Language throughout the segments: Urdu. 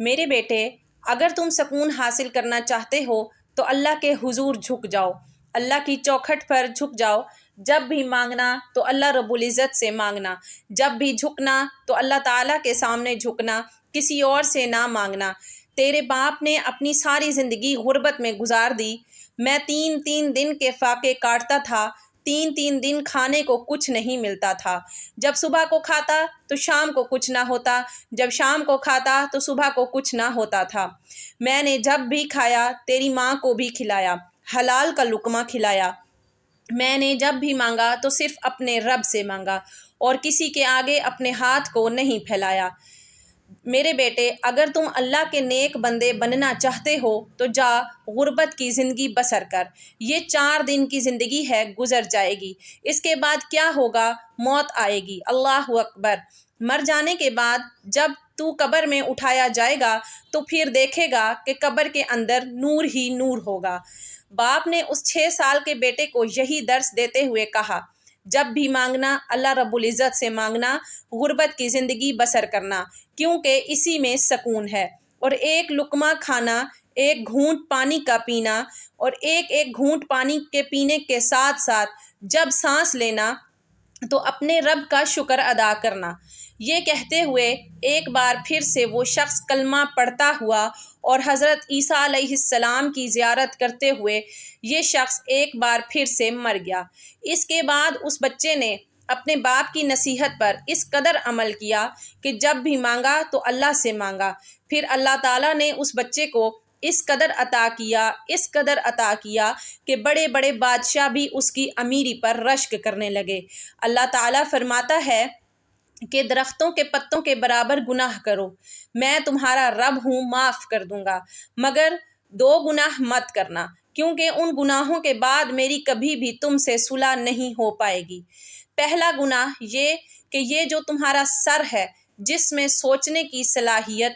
میرے بیٹے، اگر تم سکون حاصل کرنا چاہتے ہو تو اللہ کے حضور جھک جاؤ، اللہ کی چوکھٹ پر جھک جاؤ۔ جب بھی مانگنا تو اللہ رب العزت سے مانگنا، جب بھی جھکنا تو اللہ تعالیٰ کے سامنے جھکنا، کسی اور سے نہ مانگنا۔ تیرے باپ نے اپنی ساری زندگی غربت میں گزار دی، میں 3 دن کے فاقے کاٹتا تھا، 3 دن کھانے کو کچھ نہیں ملتا تھا۔ جب صبح کو کھاتا تو شام کو کچھ نہ ہوتا، جب شام کو کھاتا تو صبح کو کچھ نہ ہوتا تھا۔ میں نے جب بھی کھایا تیری ماں کو بھی کھلایا، حلال کا لقمہ کھلایا۔ میں نے جب بھی مانگا تو صرف اپنے رب سے مانگا اور کسی کے آگے اپنے ہاتھ کو نہیں پھیلایا۔ میرے بیٹے، اگر تم اللہ کے نیک بندے بننا چاہتے ہو تو جا غربت کی زندگی بسر کر۔ یہ 4 دن کی زندگی ہے، گزر جائے گی، اس کے بعد کیا ہوگا؟ موت آئے گی۔ اللہ اکبر۔ مر جانے کے بعد جب تو قبر میں اٹھایا جائے گا تو پھر دیکھے گا کہ قبر کے اندر نور ہی نور ہوگا۔ باپ نے اس 6 سال کے بیٹے کو یہی درس دیتے ہوئے کہا، جب بھی مانگنا اللہ رب العزت سے مانگنا، غربت کی زندگی بسر کرنا، کیونکہ اسی میں سکون ہے۔ اور ایک لقمہ کھانا، ایک گھونٹ پانی کا پینا، اور ایک گھونٹ پانی کے پینے کے ساتھ ساتھ جب سانس لینا تو اپنے رب کا شکر ادا کرنا۔ یہ کہتے ہوئے ایک بار پھر سے وہ شخص کلمہ پڑھتا ہوا اور حضرت عیسیٰ علیہ السلام کی زیارت کرتے ہوئے یہ شخص ایک بار پھر سے مر گیا۔ اس کے بعد اس بچے نے اپنے باپ کی نصیحت پر اس قدر عمل کیا کہ جب بھی مانگا تو اللہ سے مانگا۔ پھر اللہ تعالیٰ نے اس بچے کو اس قدر عطا کیا کہ بڑے بڑے بادشاہ بھی اس کی امیری پر رشک کرنے لگے۔ اللہ تعالیٰ فرماتا ہے کہ درختوں کے پتوں کے برابر گناہ کرو، میں تمہارا رب ہوں، معاف کر دوں گا، مگر 2 گناہ مت کرنا، کیونکہ ان گناہوں کے بعد میری کبھی بھی تم سے صلح نہیں ہو پائے گی۔ پہلا گناہ یہ کہ یہ جو تمہارا سر ہے، جس میں سوچنے کی صلاحیت،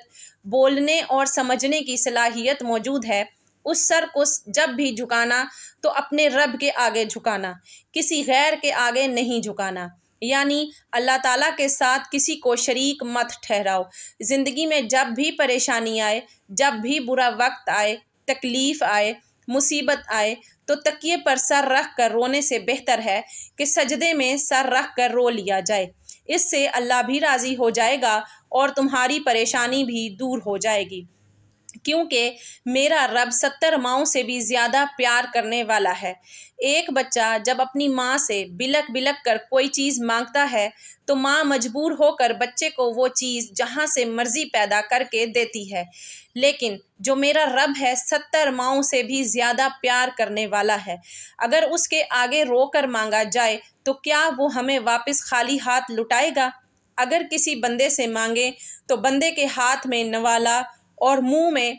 بولنے اور سمجھنے کی صلاحیت موجود ہے، اس سر کو جب بھی جھکانا تو اپنے رب کے آگے جھکانا، کسی غیر کے آگے نہیں جھکانا، یعنی اللہ تعالیٰ کے ساتھ کسی کو شریک مت ٹھہراؤ۔ زندگی میں جب بھی پریشانی آئے، جب بھی برا وقت آئے، تکلیف آئے، مصیبت آئے تو تکیے پر سر رکھ کر رونے سے بہتر ہے کہ سجدے میں سر رکھ کر رو لیا جائے۔ اس سے اللہ بھی راضی ہو جائے گا اور تمہاری پریشانی بھی دور ہو جائے گی، کیونکہ میرا رب 70 ماؤں سے بھی زیادہ پیار کرنے والا ہے۔ ایک بچہ جب اپنی ماں سے بلک بلک کر کوئی چیز مانگتا ہے تو ماں مجبور ہو کر بچے کو وہ چیز جہاں سے مرضی پیدا کر کے دیتی ہے، لیکن جو میرا رب ہے 70 ماؤں سے بھی زیادہ پیار کرنے والا ہے۔ اگر اس کے آگے رو کر مانگا جائے تو کیا وہ ہمیں واپس خالی ہاتھ لٹائے گا؟ اگر کسی بندے سے مانگے تو بندے کے ہاتھ میں نوالا اور منہ میں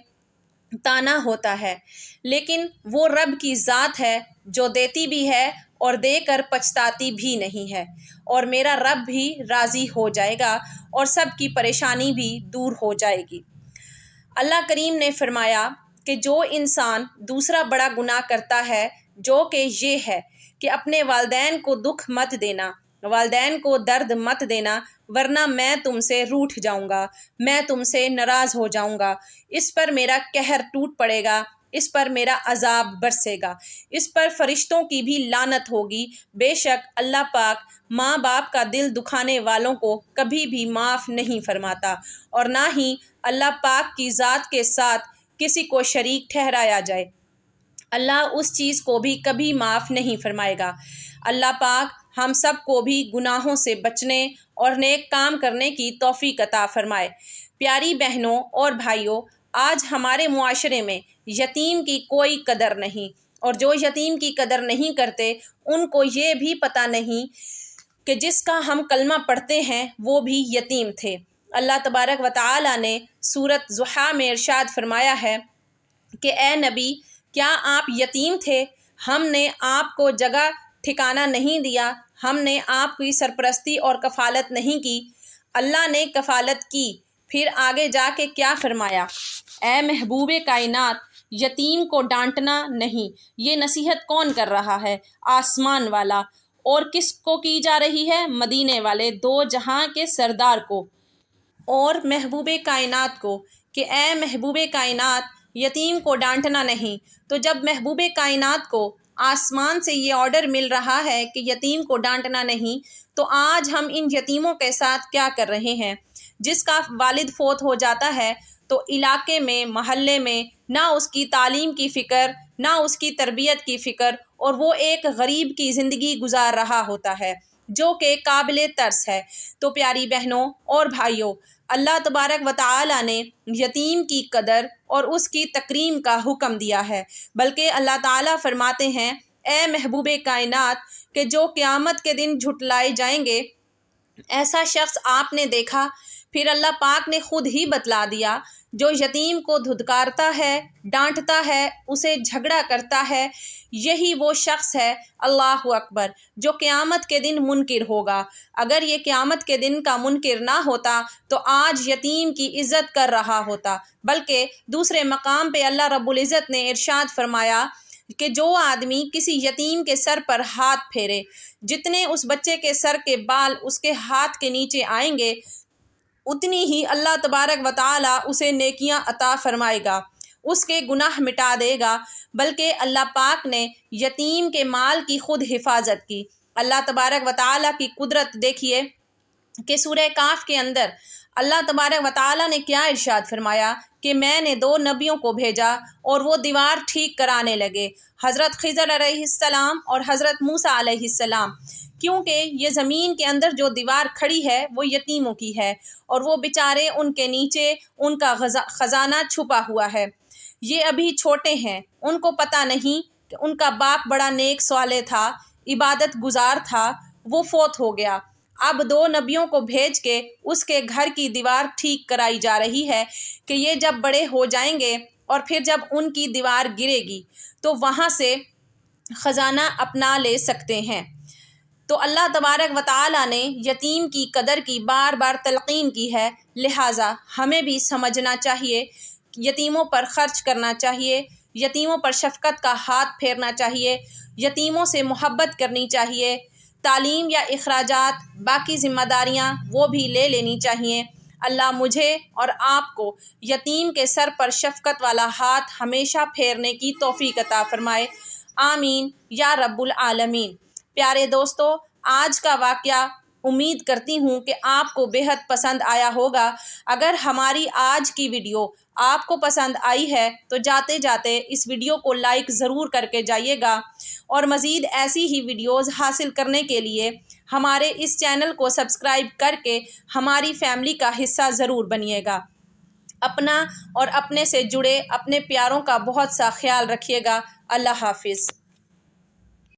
تانا ہوتا ہے، لیکن وہ رب کی ذات ہے جو دیتی بھی ہے اور دے کر پچھتاتی بھی نہیں ہے، اور میرا رب بھی راضی ہو جائے گا اور سب کی پریشانی بھی دور ہو جائے گی۔ اللہ کریم نے فرمایا کہ جو انسان دوسرا بڑا گناہ کرتا ہے، جو کہ یہ ہے کہ اپنے والدین کو دکھ مت دینا، والدین کو درد مت دینا، ورنہ میں تم سے روٹھ جاؤں گا، میں تم سے ناراض ہو جاؤں گا، اس پر میرا قہر ٹوٹ پڑے گا، اس پر میرا عذاب برسے گا، اس پر فرشتوں کی بھی لعنت ہوگی۔ بے شک اللہ پاک ماں باپ کا دل دکھانے والوں کو کبھی بھی معاف نہیں فرماتا، اور نہ ہی اللہ پاک کی ذات کے ساتھ کسی کو شریک ٹھہرایا جائے، اللہ اس چیز کو بھی کبھی معاف نہیں فرمائے گا۔ اللہ پاک ہم سب کو بھی گناہوں سے بچنے اور نیک کام کرنے کی توفیق عطا فرمائے۔ پیاری بہنوں اور بھائیوں، آج ہمارے معاشرے میں یتیم کی کوئی قدر نہیں، اور جو یتیم کی قدر نہیں کرتے ان کو یہ بھی پتہ نہیں کہ جس کا ہم کلمہ پڑھتے ہیں وہ بھی یتیم تھے۔ اللہ تبارک و تعالی نے سورۃ ضحیٰ میں ارشاد فرمایا ہے کہ اے نبی، کیا آپ یتیم تھے؟ ہم نے آپ کو جگہ ٹھکانہ نہیں دیا، ہم نے آپ کی سرپرستی اور کفالت نہیں کی؟ اللہ نے کفالت کی۔ پھر آگے جا کے کیا فرمایا؟ اے محبوب کائنات، یتیم کو ڈانٹنا نہیں، یہ نصیحت کون کر رہا ہے؟ آسمان والا۔ اور کس کو کی جا رہی ہے؟ مدینے والے 2 جہاں کے سردار کو اور محبوب کائنات کو، کہ اے محبوب کائنات یتیم کو ڈانٹنا نہیں۔ تو جب محبوب کائنات کو آسمان سے یہ آرڈر مل رہا ہے کہ یتیم کو ڈانٹنا نہیں، تو آج ہم ان یتیموں کے ساتھ کیا کر رہے ہیں؟ جس کا والد فوت ہو جاتا ہے تو علاقے میں، محلے میں نہ اس کی تعلیم کی فکر، نہ اس کی تربیت کی فکر، اور وہ ایک غریب کی زندگی گزار رہا ہوتا ہے جو کہ قابل ترس ہے۔ تو پیاری بہنوں اور بھائیوں، اللہ تبارک و تعالی نے یتیم کی قدر اور اس کی تکریم کا حکم دیا ہے، بلکہ اللہ تعالیٰ فرماتے ہیں اے محبوب کائنات کہ جو قیامت کے دن جھٹلائے جائیں گے، ایسا شخص آپ نے دیکھا؟ پھر اللہ پاک نے خود ہی بتلا دیا، جو یتیم کو دھتکارتا ہے، ڈانٹتا ہے، اسے جھگڑا کرتا ہے، یہی وہ شخص ہے، اللہ اکبر، جو قیامت کے دن منکر ہوگا۔ اگر یہ قیامت کے دن کا منکر نہ ہوتا تو آج یتیم کی عزت کر رہا ہوتا، بلکہ دوسرے مقام پہ اللہ رب العزت نے ارشاد فرمایا کہ جو آدمی کسی یتیم کے سر پر ہاتھ پھیرے، جتنے اس بچے کے سر کے بال اس کے ہاتھ کے نیچے آئیں گے، اتنی ہی اللہ تبارک و تعالیٰ اسے نیکیاں عطا فرمائے گا، اس کے گناہ مٹا دے گا۔ بلکہ اللہ پاک نے یتیم کے مال کی خود حفاظت کی۔ اللہ تبارک و تعالیٰ کی قدرت دیکھیے کہ سورہ کہف کے اندر اللہ تبارک و تعالیٰ نے کیا ارشاد فرمایا کہ میں نے 2 نبیوں کو بھیجا اور وہ دیوار ٹھیک کرانے لگے، حضرت خضر علیہ السلام اور حضرت موسیٰ علیہ السلام، کیونکہ یہ زمین کے اندر جو دیوار کھڑی ہے وہ یتیموں کی ہے، اور وہ بیچارے ان کے نیچے ان کا خزانہ چھپا ہوا ہے۔ یہ ابھی چھوٹے ہیں، ان کو پتہ نہیں کہ ان کا باپ بڑا نیک صالح تھا، عبادت گزار تھا، وہ فوت ہو گیا۔ اب 2 نبیوں کو بھیج کے اس کے گھر کی دیوار ٹھیک کرائی جا رہی ہے کہ یہ جب بڑے ہو جائیں گے اور پھر جب ان کی دیوار گرے گی تو وہاں سے خزانہ اپنا لے سکتے ہیں۔ تو اللہ تبارک و تعالیٰ نے یتیم کی قدر کی بار بار تلقین کی ہے، لہٰذا ہمیں بھی سمجھنا چاہیے، یتیموں پر خرچ کرنا چاہیے، یتیموں پر شفقت کا ہاتھ پھیرنا چاہیے، یتیموں سے محبت کرنی چاہیے، تعلیم یا اخراجات، باقی ذمہ داریاں وہ بھی لے لینی چاہیے۔ اللہ مجھے اور آپ کو یتیم کے سر پر شفقت والا ہاتھ ہمیشہ پھیرنے کی توفیق عطا فرمائے، آمین یا رب العالمین۔ پیارے دوستو، آج کا واقعہ امید کرتی ہوں کہ آپ کو بے حد پسند آیا ہوگا۔ اگر ہماری آج کی ویڈیو آپ کو پسند آئی ہے تو جاتے جاتے اس ویڈیو کو لائک ضرور کر کے جائیے گا، اور مزید ایسی ہی ویڈیوز حاصل کرنے کے لیے ہمارے اس چینل کو سبسکرائب کر کے ہماری فیملی کا حصہ ضرور بنیے گا۔ اپنا اور اپنے سے جڑے اپنے پیاروں کا بہت سا خیال رکھیے گا۔ اللہ حافظ۔